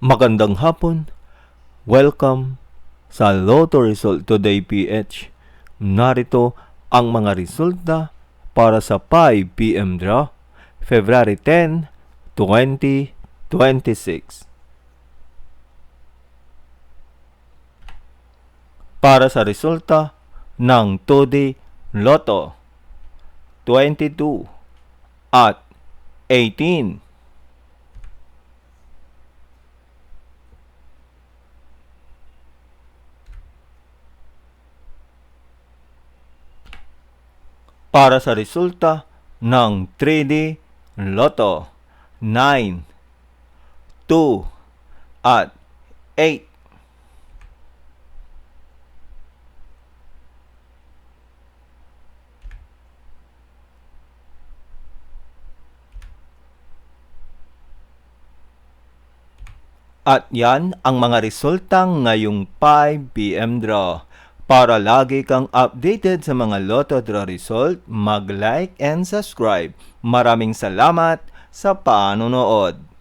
Magandang hapon. Welcome sa Lotto Result Today PH. Narito ang mga resulta para sa 5 PM draw, February 10, 2026. Para sa resulta ng 2D Lotto, 22 at 18. Para sa resulta ng 3D Lotto, 9, 2, at 8. At yan ang mga resulta ngayong 5 PM draw. Para lagi kang updated sa mga Lotto draw result, mag-like and subscribe. Maraming salamat sa panonood.